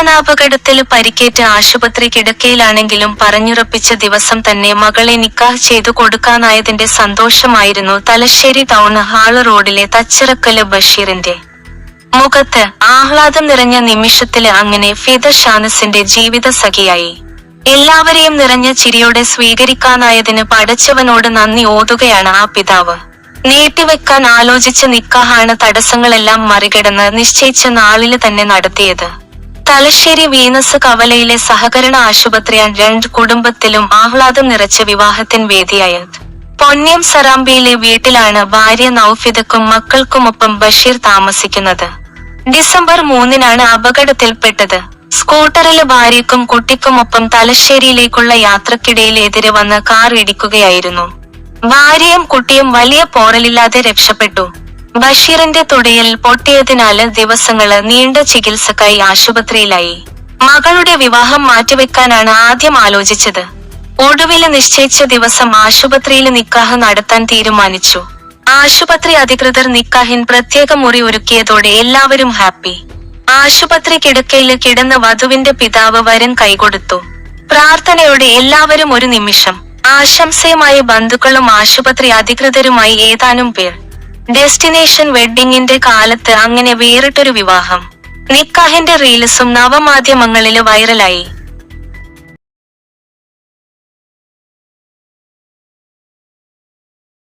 വാഹനാപകടത്തിൽ പരിക്കേറ്റ് ആശുപത്രി കിടക്കയിലാണെങ്കിലും പറഞ്ഞുറപ്പിച്ച ദിവസം തന്നെ മകളെ നിക്കാഹ് ചെയ്തു കൊടുക്കാനായതിന്റെ സന്തോഷമായിരുന്നു തലശ്ശേരി ടൗൺ ഹാള് റോഡിലെ തച്ചിറക്കല് ബഷീറിന്റെ മുഖത്ത്. ആഹ്ലാദം നിറഞ്ഞ നിമിഷത്തില് അങ്ങനെ ഫിദ ഷാനസിന്റെ ജീവിത സഖിയായി. എല്ലാവരെയും നിറഞ്ഞ ചിരിയോടെ സ്വീകരിക്കാനായതിന് പടച്ചവനോട് നന്ദി ഓതുകയാണ് ആ പിതാവ്. നീട്ടിവെക്കാൻ ആലോചിച്ച നിക്കാഹാണ് തടസ്സങ്ങളെല്ലാം മറികടന്ന് നിശ്ചയിച്ച നാളില് തന്നെ നടത്തിയത്. തലശ്ശേരി വീനസ് കവലയിലെ സഹകരണ ആശുപത്രിയാണ് രണ്ട് കുടുംബത്തിലും ആഹ്ലാദം നിറച്ച വിവാഹത്തിന് വേദിയായത്. പൊന്ന്യം സറാമ്പിയിലെ വീട്ടിലാണ് ഭാര്യ നൗഫിദക്കും മക്കൾക്കുമൊപ്പം ബഷീർ താമസിക്കുന്നത്. ഡിസംബർ 3-നാണ് അപകടത്തിൽപ്പെട്ടത്. സ്കൂട്ടറില് ഭാര്യയ്ക്കും കുട്ടിക്കുമൊപ്പം തലശ്ശേരിയിലേക്കുള്ള യാത്രക്കിടയിൽ എതിരെ വന്ന് കാർ ഇടിക്കുകയായിരുന്നു. ഭാര്യയും കുട്ടിയും വലിയ പോറലില്ലാതെ രക്ഷപ്പെട്ടു. ബഷീറിന്റെ തുടയിൽ പൊട്ടിയതിനാല് ദിവസങ്ങള് നീണ്ട ചികിത്സക്കായി ആശുപത്രിയിലായി. മകളുടെ വിവാഹം മാറ്റിവെക്കാനാണ് ആദ്യം ആലോചിച്ചത്. ഒടുവില് നിശ്ചയിച്ച ദിവസം ആശുപത്രിയില് നിക്കാഹ് നടത്താൻ തീരുമാനിച്ചു. ആശുപത്രി അധികൃതർ നിക്കാഹിന് പ്രത്യേക മുറി ഒരുക്കിയതോടെ എല്ലാവരും ഹാപ്പി. ആശുപത്രി കിടക്കയില് കിടന്ന വധുവിന്റെ പിതാവ് വരൻ കൈകൊടുത്തു. പ്രാർത്ഥനയോടെ എല്ലാവരും ഒരു നിമിഷം. ആശംസയുമായി ബന്ധുക്കളും ആശുപത്രി അധികൃതരുമായി ഏതാനും പേർ. ഡെസ്റ്റിനേഷൻ വെഡ്ഡിങ്ങിന്റെ കാലത്ത് അങ്ങനെ വേറിട്ടൊരു വിവാഹം. നിക്കാഹിന്റെ റീൽസും നവമാധ്യമങ്ങളില് വൈറലായി.